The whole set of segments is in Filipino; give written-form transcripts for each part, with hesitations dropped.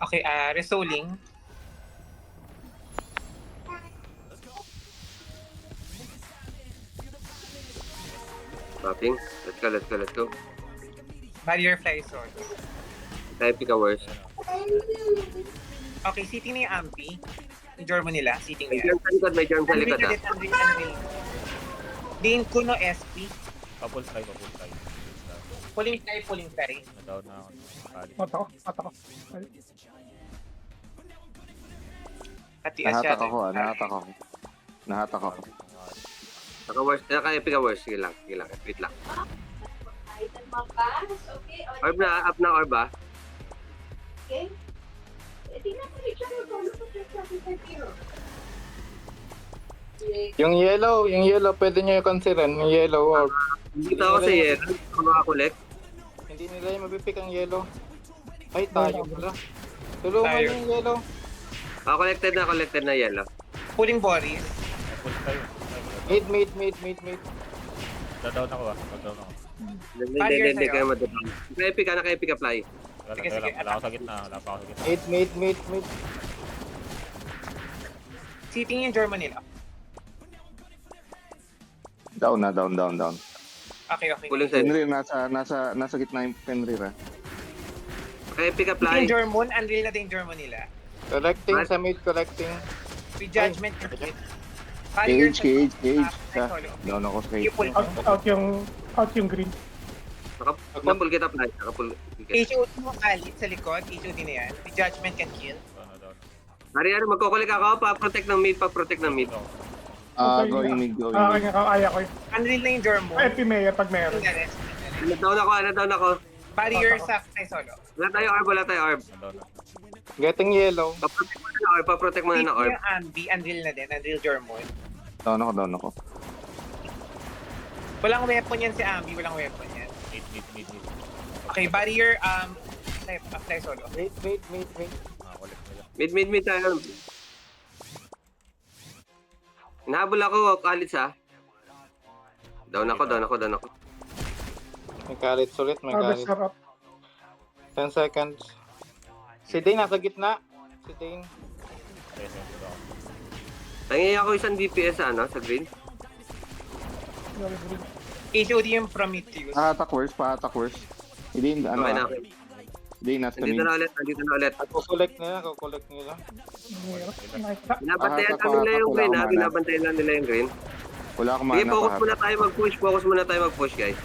Okay, resoling. Mapping. Let's go, let's go, let's go. Barrier fly sword. Tayo pick a worst. Okay, sitting na yung Ampi. Yung Jormo nila, sitting May na yan. germ sa likod, may germ sa likod ah. Unreal. Din Kuno SP. Couple try, couple try. Pulling fly. Na-down na ako. Kali. Mata ko. Nahatak ako. Nahatak ako. Naka worst, naka-epic a worst. Sige lang, wait lang. Orb na, up na orb ah. Okay. Tingnan mo yung channel ko. Yung yellow, pwede nyo yung consideran. Yung yellow orb. Dito ako sa yellow. Ako makakolect. Hindi nila yung mabipik ang yellow. Ay, tayo pala. Tulungan Tayo. yung yellow. Collected na yellow. Pulling Boris. Couple try. Mid. Na-down ako ah. Na-down ako. Hindi kayo madadang. Naka-epic apply. Sige, Wala ako sa gitna. Wala pa ako sa gitna. Mid. Sitting yung Jormo nila. Down. Okay. Pulling side. Fenrir, nasa gitna yung Fenrir ah. Naka-epic Sitting apply. yung Jormo, unreal na din yung Jormo nila. Collecting sa mid, collecting. With judgment. Barrier Cage. Ah, solo. Down ako sa You pull. Out yung green. Naka-pull get apply. Naka-pull get. HOD mo kalit sa likod. HOD na yan. With judgment can kill. Na-down. Hari, magkukulik ako. Pa-protect ng mid. Going mid. Kaya ko. Unreal na yung Jormo. FP Mayor pag meron. Down ako. Barrier sa solo. Wala tayo orb. Na-down na. Getting yellow. Pa-protect muna ng orb. Yung Ambi, unreal na din. Unreal Jormo. Down ako. Walang weapon yan si Ambi. Walang weapon yan. Mid. Okay, barrier, fly solo. Mid. Collect nila. Mid tayo. Hinahabol ako. Kalit sa. Down ako. May kalit sulit, may Harvest kalit. sarap. 10 seconds. Si Dane nasa gitna. Si Dane. Present ko ako. Tangi ako isang DPS sa green. HOD yung Prometheus. Pahatak worst. Hindi, Okay na. Hindi, nasa Nandito mid. na ulit. Kukolect nila. Binabantayan lang nila yung green ha. Binabantayan lang nila yung green. Wala akong Sige, mana focus pahatak. muna tayo mag-push guys.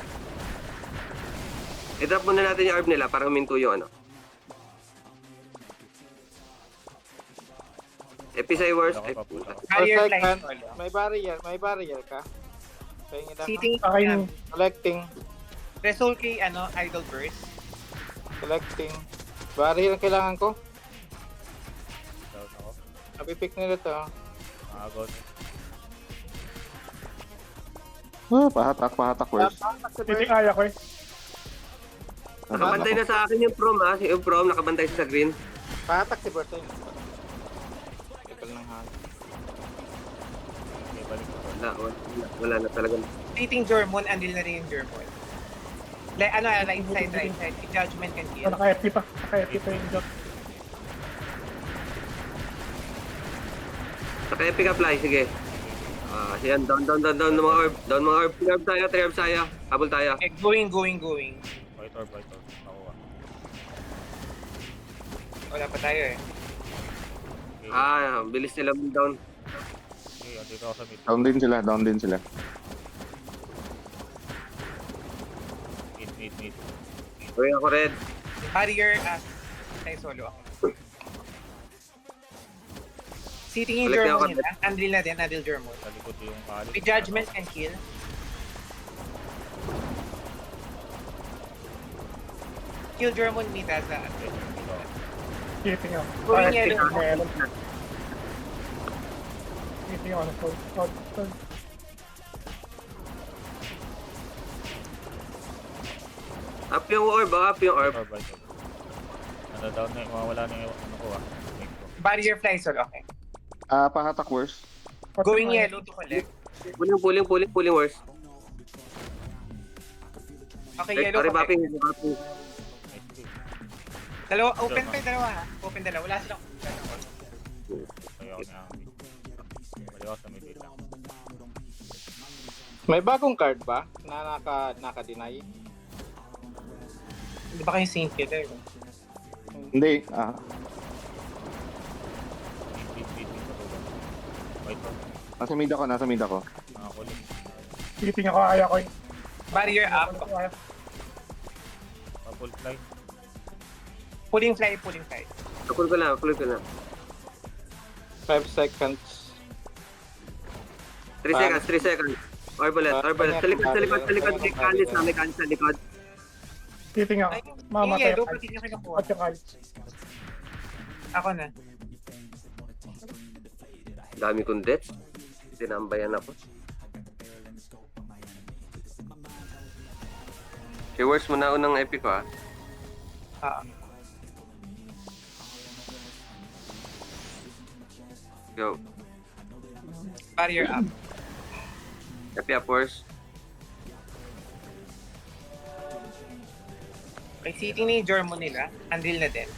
I-drop muna natin yung orb nila para huminto yung ano. Episode worst. Wala ko pa pull. Barrier All fly second. solo. May barrier ka. Pahingin ako. Sitting Okay. Collecting. Result kay Idol Burst. Barrier ang kailangan ko. Down ako. Napipick nila to. Agaw. Pahatak worst. Hindi kaya ko eh. Nakabantay na sa akin yung prom ha. Yung prom nakabantay sa green. Pahatak si Bertay. Ipal ng hangin. Okay, balik ko. Wala na talaga. Sitting Jormon, unreal na rin yung Jormon. Right side. Judgment can kill. Naka-FP pa yung job. Naka-epic apply, sige. Yan, down ng mga orb. Down mga orb. 3 orb tayo. Habol tayo. Okay, going. White orb. Nakuha. Wala pa tayo eh. Okay. Bilis nila down. Okay, andito ako sa mid. Down din sila. Mid. Okay, ako red. Barrier, fly solo ako. Sitting yung Collect Jormon ako. nila. Unreal na din, unreal Jormon. Sa likod yung kali. With judgment can kill. Kill Jormon Mita sa Keeping ako. Going yellow. Meron. Keeping ako. Out. Up yung orb. Orb. Na-down na. Mawawala na yung ano ko ah. Mid ko. Barrier fly solo, okay. Pahatak worst. Going yellow to collect. Pulling worst. Okay, yellow Sorry, collect. Bapping. Nice kill. Dalawa, open pa yung dalawa ha. Open dalawa. Wala silang... Kaya ako na ang balik ako sa middle lang. May bagong card ba na naka-deny? Hindi ba kayo Saint Peter? Hindi. Beat pa to. Wait pa. Nasa mid ako. Nakakulit. Keeping ako, kaya ko eh. Barrier up. Full fly. Pulling fly, pulling fly. Pull ko na. 5 seconds. 3 seconds. Orbalet. Sa likod. May kalis sa likod. Keeping ako. Ay, Mamatay yellow, ako. pati niya kinukuha. At yung kalit. Ako na. Dami kong death. Tinambayan ako. Viewers mo na unang epic ko Go. Barrier up. Epic up first. Okay, sitting na yung Jormo nila. Unreal na din.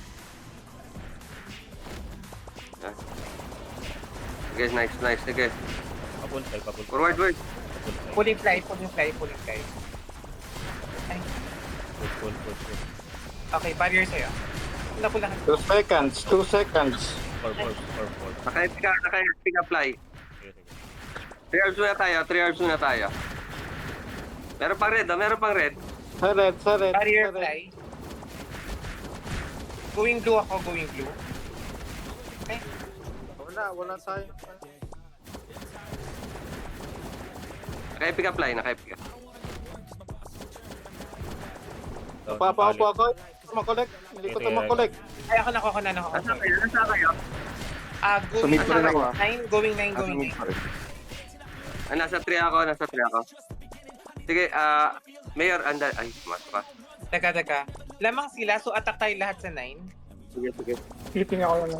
Okay, nice. Sige. Full fly. Forward. Pulling fly. Ay, Full. okay, barrier sa'yo. Naku lang. 2 seconds. 2 seconds. 4. Naka-epic apply. Sige. 3 hours muna tayo. Meron pang red. Sa red. Barrier sa red. fly. Going blue ako, going blue. Okay. Wala tayo. Naka-epic apply. Napapaupo ako. Makolek. Hindi ko ito makolek. Ay, ako na. Nasa kayo? Going Sumid pa rin ako, 9, going 9, Nasa going mid 9. pa rin. Nasa 3 ako. Sige, Mayor, ay, masok ka. Teka. Lamang sila, so attack tayo lahat sa 9. Sige. Keeping ako lang.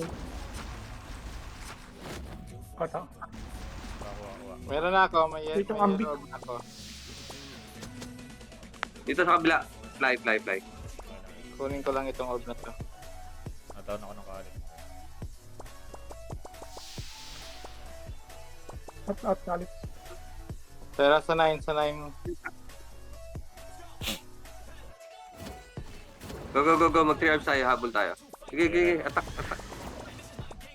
Kata. Meron na ako. May Dito ang yellow ako. Dito sa kabila. Fly. Kunin ko lang itong orb na to. Nataon ako ng kalit. At kalit. Pero sa 9. Go. Mag 3 hours tayo. Habol tayo. Sige. Attack.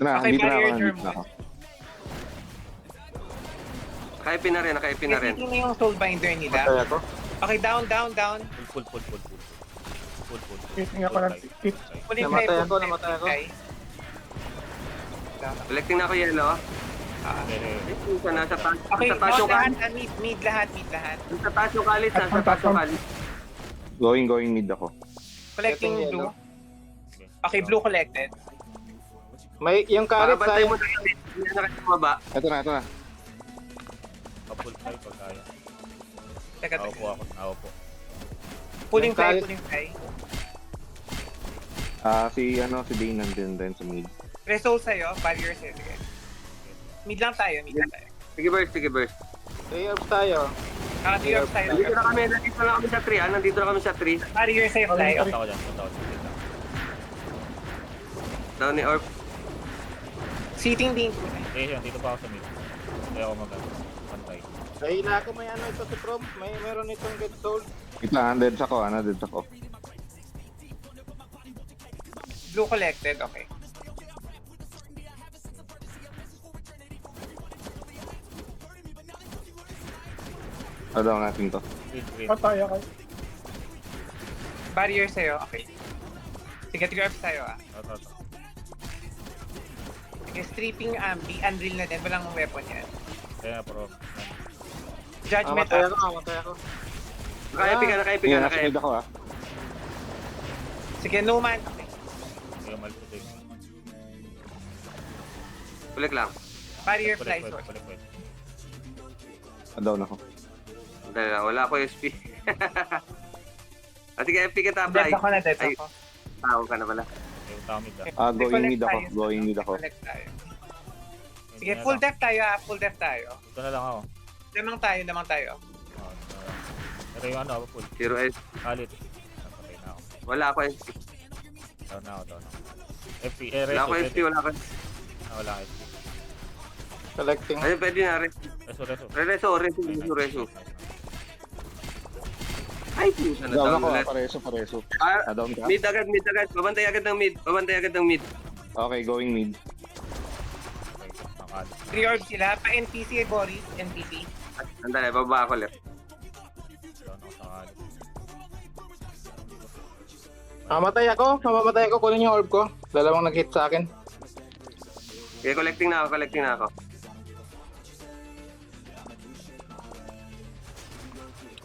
Okay, Dito na barrier ako. Jormo. Naka-EP na rin. Sitting na yung soulbinder nila. Matay ako. Okay, down. Full. Keeping ako ng keep. Pulling fly, Namatay ako. fly. Collecting na ako yellow. Nasa Okay, taas yung lahat, kalis. mid lahat. Nasa taas yung kalis. Going mid ako. Collecting Getting blue. yellow. Okay, blue collected. May yung kalit sa Bantay mo tayo. Hindi na kayo bumaba. Ito na. Full fly pag kaya. Teka. Ako po. Pulling Yung fly. Si Dane nandun din sa mid. Resolve sa'yo, barrier sa'yo. Sige. Mid lang tayo. Sige, burst. 3 orbs tayo. Naka-3 orbs tayo. Nandito na kami sa 3. Barrier sa'yo, fly. Punta ko dyan. Wait lang. Down ni Orb. Seating din. Dito pa ako sa mid. Kaya ako pantay. Dahila ako may ito si Prom. Meron itong get soul. Ito dead ako. Blue collected, okay. Daw natin to. Green. Patay ako. Barrier sa'yo, okay. Sige, 3 orbs tayo Ito. Sige, stripping ambi, unreal na din. Walang weapon yan. Kaya pro. Judgment Matay up. ako. Naka-epic Nasa mid ako. Sige, no man. Okay. Kaya malputin. Kulik lang. Barrier fly source. Balik. Down ako. Wala ako SP. Sige, epic ka Dead apply. ako na, dead Ay. ako. Tao ka na pala. Yung tamid Going mid ako. Collect tayo. Sige, full depth tayo full depth tayo. Ito na lang ako. Lamang tayo. Pero yung full. 0S. Kalit. Napatay na ako. Wala ako SP. Down na ako, down ako. FP, Wala ko FP, wala ka. Wala ka FP. Collecting. Ayun, pwede na rin. Reso, reso. Reso. Ay, pusa na Down down ako, ulit. pareso. Ah, Down ka? mid agad. Babantay agad ng mid. Okay, going mid. Okay, nakali. 3 orbs sila. Pa-NPC Boris. NPC. Andali, baba ako left. Down ako sa kali. Mamamatay ako. Kunin yung orb ko. Dalawang nag-hit sa akin. Okay, collecting na ako.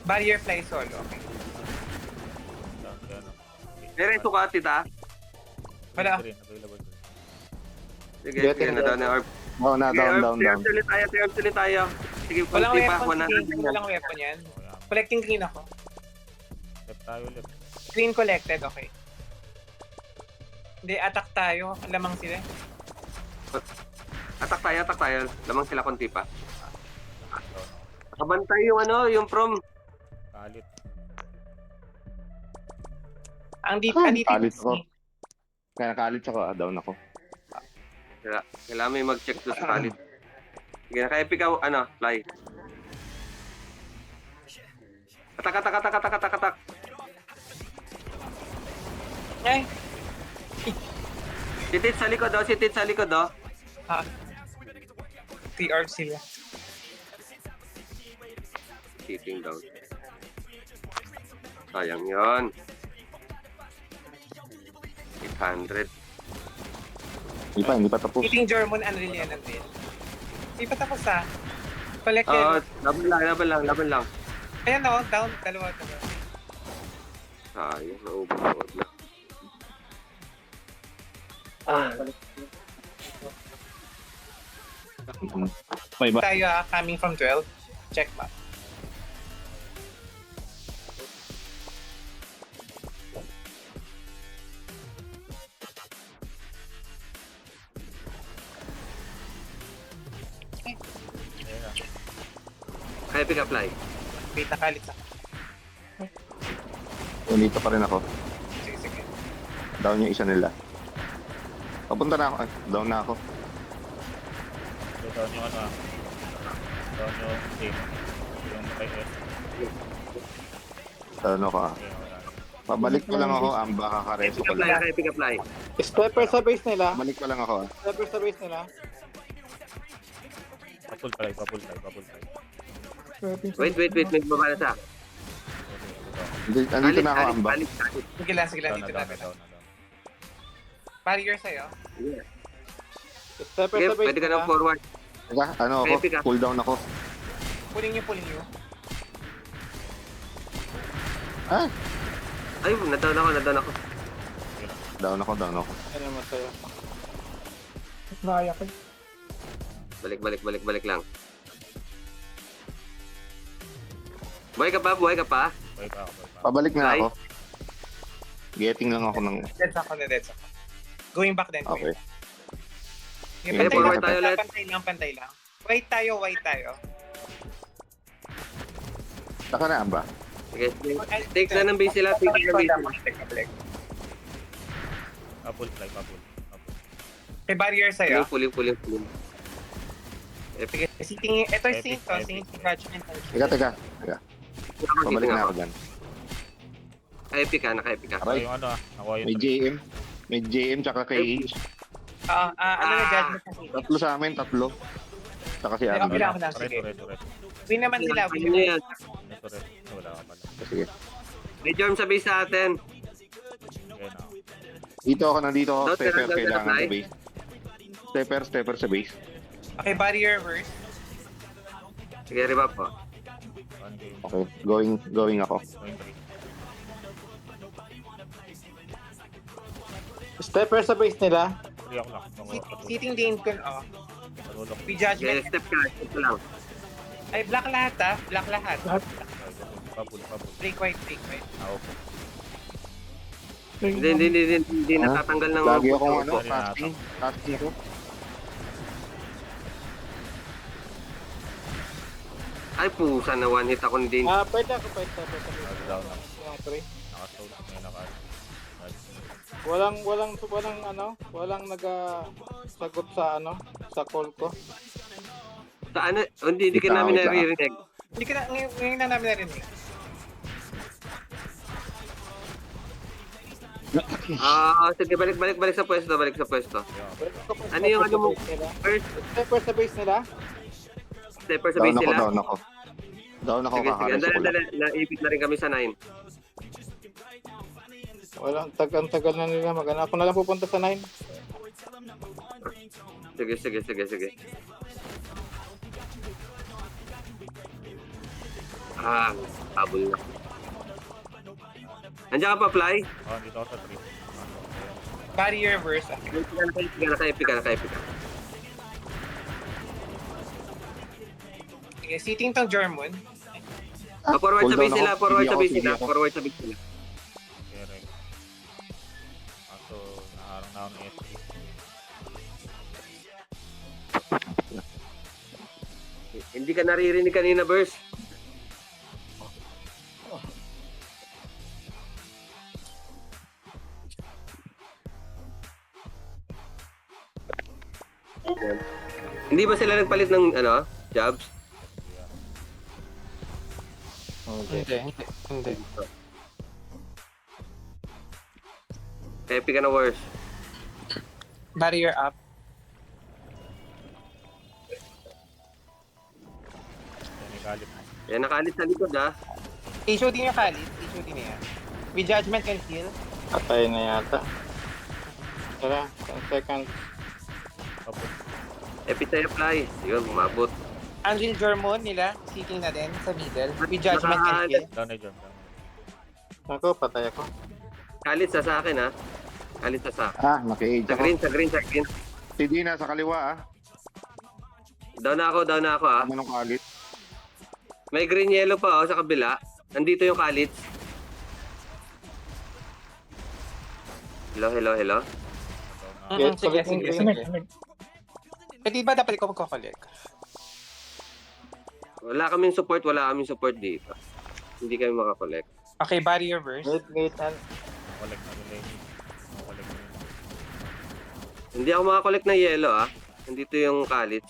Barrier fly solo. Okay. Down, kaya ano. May reso ka, tita. Wala. Green, available green. Sige, Getting sige na down yung orb. Oh, na, Sige, down. 3 orbs ulit tayo. Sige, Walang kunti pa. weapon. 100 Sige, walang weapon yan. Okay, Collecting green ako. left tayo ulit. Green collected. Okay. Hindi, attack tayo. Lamang sila. Attack tayo. Lamang sila konti pa. Down ako. Nakabantay yung from. Kalit. Ang deep, Ah, ang deep. kalit ako. Kaya nakalit ako, down ako. Kailangan may mag-check to sa kalit. Sige, naka-epic ako, fly. Attack. Ay, Sitit sa likod, oh. 3 orbs sila. Sitting down. Sayang yun. 800. Hindi pa tapos. Eating German, Unreal yan, Unreal. Hindi pa tapos ha. Collect Oo, yan. laban lang. Ayan o, down. Dalawa. Sayang, naubos na. May ba? Tayo coming from 12. Check map. Ayun na. Epic apply. Wait, nakalit ako. Dito pa rin ako. Sige. Down yung isa nila. Papunta na ako. Down na ako. So, down yung ano ah. Down yung team. Yung kay F. Down ako ah. Okay, wala na. Pabalik ko lang ako. Baka kareso ko lang. Epic apply. Stepper sa base nila. Pabalik ko lang ako ah. Stepper sa base nila. Papul try. Wait, baba na siya. Andito na ako, Amba. Kalit. Sige lang, Down dito na. na. Barrier sa'yo. Stepper Okay, sa base pwede ka nila. na forward. Teka, ano ako? Epic ah. Cool down ako. Pulling nyo. Ah! Ay, na-down ako. Down ako. Ano naman sa'yo? Naya ko. Balik lang. Buhay ka pa? Buhay pa ako. Pabalik na Ay. ako. Getting lang ako ng... Deads ako. Going back then. Okay. Pantay forward lang, tayo ulit. Pantay lang. White tayo. Saka na, Amba. Okay, take na ng base sila. Papul. May barrier sa'yo. Puling. Sige, ito yung sync to. Sync judgment. Teka. Pabalik na ako dyan. Naka-epic ka. So, yung ano ah. Nakuha yung May JM tsaka KH. Ano na judgment na sync? Tatlo sa amin, tatlo. Tsaka si Okay Andy. lang. Sige. Reto. Win naman sila. Ano yan? Reto. Wala ka pala. Sige. May germ sa base sa atin. Okay na. Nandito ako. Don't Stepper, don't kailangan apply. sa base. Stepper sa base. Okay, barrier first. Sige, revive po. Ano kayo? Okay, going ako. Going 3. Stepper sa base nila. 3 ako lang. Sitting Dane kun, Patulog. We Sige, judgment. step ka lang. Ay, black lahat. Papul. Break white. Okay. Hindi natatanggal ng... Lagi akong Sorry, casting ako. Ay, pusa na one hit ako ni Dane. Pwede ako. Stepper sa base. Down na. Yung 3. Naka-stone. May naka. walang sagot sa sa call ko. Sa ano? Hindi ka Wait lang, namin wait lang. naririnig. Hindi ka na, ngayon na namin narinig. Sige, balik sa pwesto, Ano yung ano mo? First Stepper sa base nila? stepper sa Down base ako, nila? down ako. Down ako, Sige, kakalis ko lang. andali, naipit na rin kami sa 9. Ang tagal na nila magana. Ako na lang pupunta sa 9. Sige. Habol na. Andiyan ka pa, Fly? Dito ako sa 3. Barrier verse. Naka-epic ka. Sige, sitting tong German. Forward sa Cool base down nila, ako. forward sa Sige base nila, ako. forward sa base nila. Kere. Kaso, naharang na ako ng SP. Hindi ka naririnig kanina, Burst. Yan. Hindi ba sila nagpalit ng jobs? Hindi. Epic ka na worse. Barrier up. Yan, may galit. Yan, nakalit sa likod, ha? Issue din yung Khalid. Issue din niya. With judgment can kill. Patay na yata. Tara, 10 seconds. Tapos, Epic tayo, Fly. Yun, umabot. Angel German nila. Sitting na din sa middle. With judgment can kill. down na jump. Ako, patay ako. Kalit sa akin, ha? Kalit sa akin. Naki-age Sa ako. green. Si Dina sa kaliwa, Down na ako, ha? Ano nung kalit? May green yellow pa, sa kabila. Nandito yung kalit. Hello. Yes, Sige. Sunod, sunod. Pwede ba dapat ikaw magkakolek? Wala kaming support dito. Hindi kami makakolect. Okay, barrier verse. Wait. Collect na nila yun. Collect na nila. Hindi ako makakolect ng yellow, ah. Nandito yung kalit.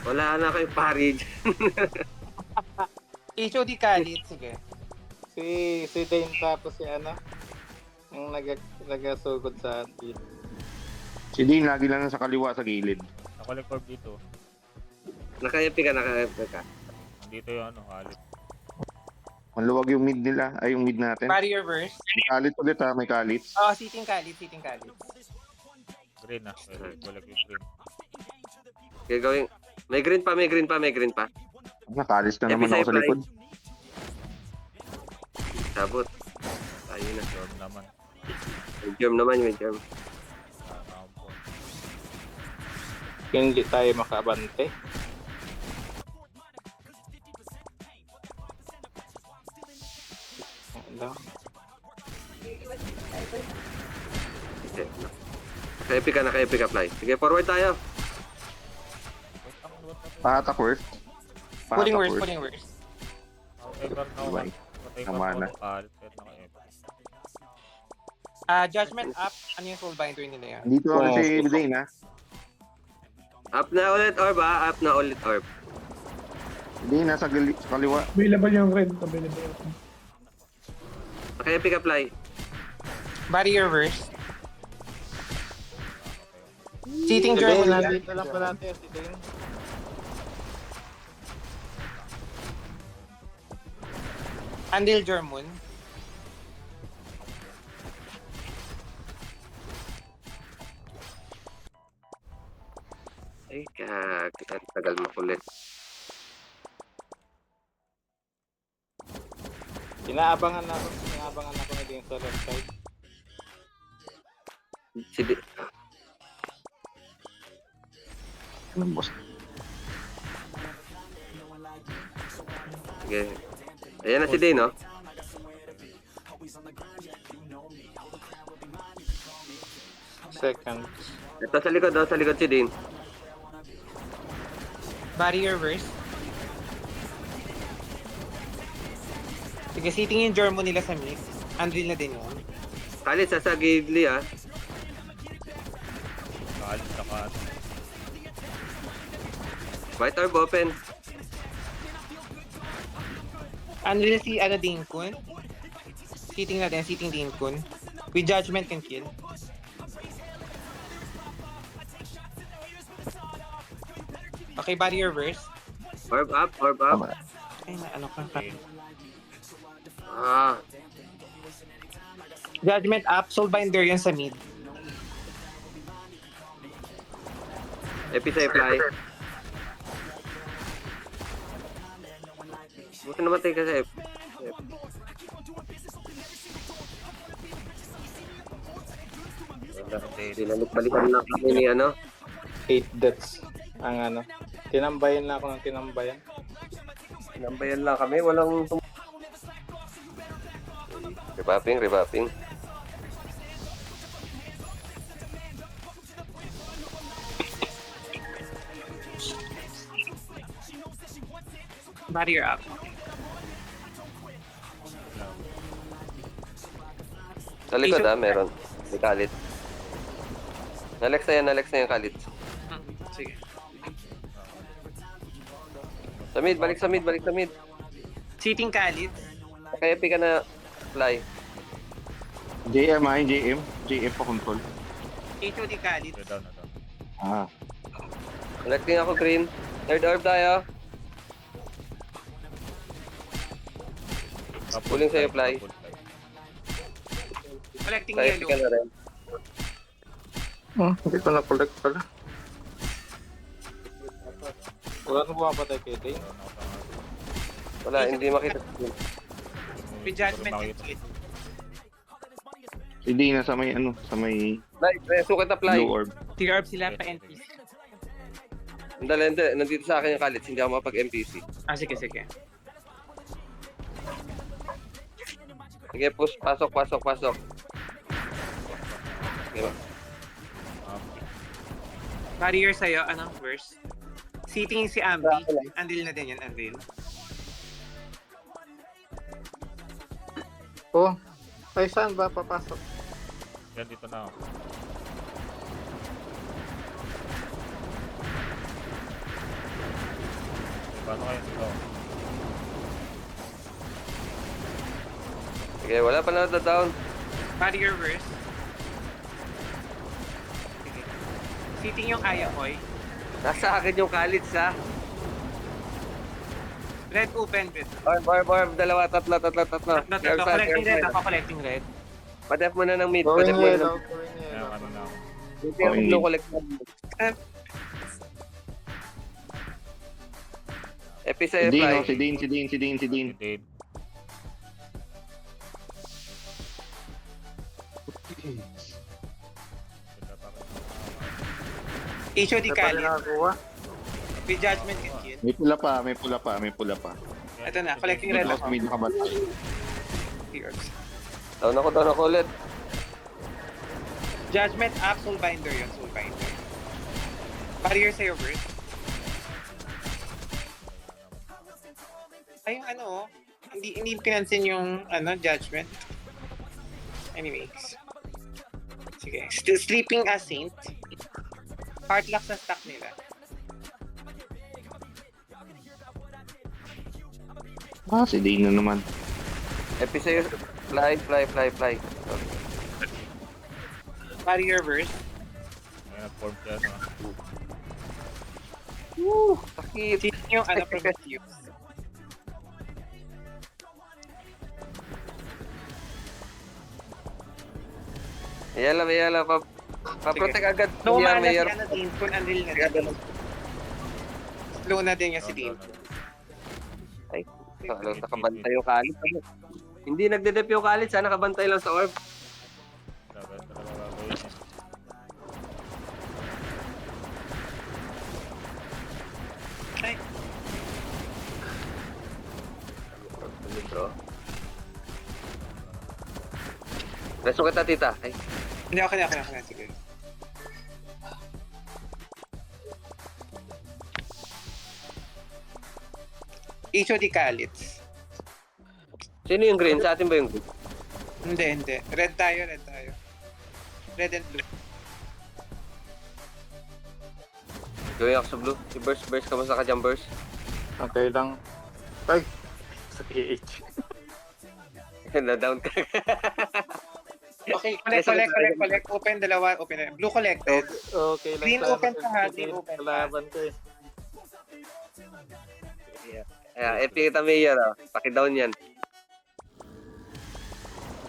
Wala na kayo pari dyan. Issue di Khalid. Sige. Si Dane tapos si yung nagasugod sa atin. Si Dean lagi lang sa kaliwa sa gilid. Nakolect orb dito. Naka-epic ka. Nandito yung halit. Maluwag yung mid nila. Ay, yung mid natin. Barrier verse. May kalit ulit, may kalit. Oh, sitting Khalid. Green na. Collect yung green. Kaya gawin. May green pa. Nakalis na naman ako sa Fly. likod. Sabot. Ayun na. Jump naman. May germ naman. Nakampon. Hindi tayo makabante. Hello. Naka-epic ka, Fly. Sige, forward tayo. Pahatak worst. Pulling worse. Ever na Diba? patay Tama pa na. ako kalit. Kahit naka-epic. Judgment up. Ano yung soulbinder nila yan? Dito ako si Dane, Up na ulit orb. Hindi, nasa kaliwa. Available yung red. Available. Naka-epic ka, Fly. Barrier verse. Sitting Si German Dane, nila. nandito lang pala natin si Dane. Angel German. Ay, tagal makulit. Inaabangan ako ni Dane sa left side. Sige. Anong boss? Sige. Ayan na si Dane, no? Second. Ito sa likod si Dane. Barrier verse. Sige, sitting yung Jormo nila sa mid. Andril na din yun. Kalit sa Gidley ah. Kalit saka White Orb open. Andril si ano Dinkun. Sitting na din, sitting Dinkun. With judgment can kill. Okay, barrier verse. Orb up, orb up. Tama. Ay, na ano ka. Ah, Judgment up, Soulbinder yun sa mid. Epi sa fly. Buti namatay ka sa F. Balikan na kami ni ano. 8 deaths. Ang ano. Tinambayan na ako ng tinambayan. Nambayan lang kami, walang revapping, revapping. Barrier up. Sa likod meron. May kalit. Nalex na yung kalit. Sige. Sa mid, balik sa mid, balik sa mid. Sitting Khalid. Kaya epi ka na fly. JM ay JM. JM pa control. HOD Khalid. down na down. Ah. Collecting ako green. Third orb tayo. Pulling sa'yo, fly. Collecting Kaya epi yellow. ka na rin. Hindi ko na-collect pala. Wala na bumapatay kay Dane. Wala, hindi makita. With judgment can kill. Hindi na sa may ano, sa may Fly, reso kita fly. blue orb. Tier up sila pa NPC. Hindi. Nandito sa akin yung kalit. Hindi ako mapag-MPC. Ah, sige, sige. Sige, push. Pasok. Sige. Barrier sa'yo, ano, verse? Sitting si Ambi. Andril na din yan, Andril. Oh. Ay, saan ba papasok? Yan, dito na ako. Paano kayo dito? Sige, wala pa na down. Barrier verse. Sige. Sitting yung Ayakoy. Nasa akin yung kalit sa Red open with. Orb. Dalawa, tatlo. Collecting red. Ako collecting red. Padef mo na ng mid. Going Padef mo na yellow. ng Going Kaya yellow. ano na ako. mid. Yung blue collect mo. Epi sa Si Dean, fly. oh, si Dean. Si Dave. Ganda pa rin. HOD Hindi pa rin Khalid. nakakuha. With judgment can kill. May pula pa. Ito na, collecting red Last ako. mid nakabantay. Tiers. Down ako ulit. Judgment up, Soulbinder yun, Soulbinder. Barrier sa'yo, verse. Ay, yung ano, oh. Hindi pinansin yung, judgment. Anyways. Sige. Still sleeping as saint. Heartlock sa stack nila. Ah, si Dean na naman. Epi sa fly. Barrier verse. May nag-form siya sa Sakit. Sino yung Prometheus? Yala. Paprotect agad. No Mayor, mana si mayor. Dean kun Unreal na din. Slow na din niya si Dean. Ay, alam, nakabantay yung kalit. Hindi nagde-dep yung kalit. Sana nakabantay lang sa orb. talaga gagawin eh. Ay, Reso kita, tita. Ay, hindi ako na. Sige. HOD Khalid. Sino yung green? Sa atin ba yung green? Hindi, hindi. Red tayo, red tayo. Red and blue. Going ako sa blue. Si Burst, Burst. Kamusta ka dyan, Burst? Okay lang. Ay! Sa PH. Na-down ka. Okay, collect. Open, dalawa, open. Blue collected. Okay lang. Green sana. open ka ha, green open ka. Kalaban ko eh. Ayan, epic kita mayor, ah. Paki-down yan.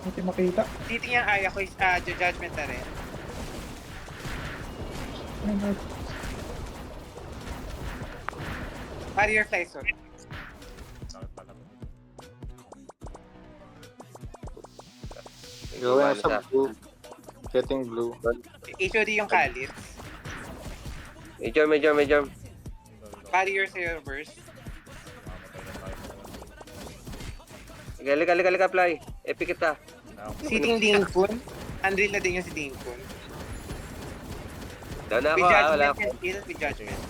Hindi makita. City yung aya ko is judgment na rin. Ayun, Barrier fly sword. Sakit pala. Going sa blue. Getting blue. HOD yung Kalit. Major. Barrier sa your verse. Mamatay na tayo. Lika, fly. Epic kita. Sitting Dinkun. Unreal na din yung si Dinkun. Down na ako, With ah. Wala judgment ako. and kill, with judgment.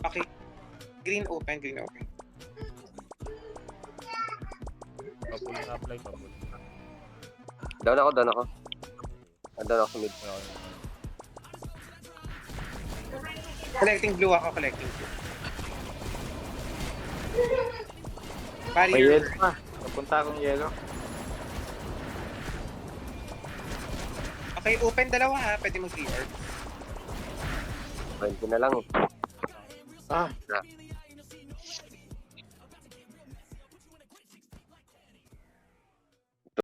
Okay. Green open. Pabul na apply, pabul. Down ako. Down ako sa mid. Collecting blue ako, collecting blue. May Barrier. yellow pa. Napunta akong yellow. Okay, open dalawa ha. Pwede mag-3 orb. 20 na lang eh. Ah!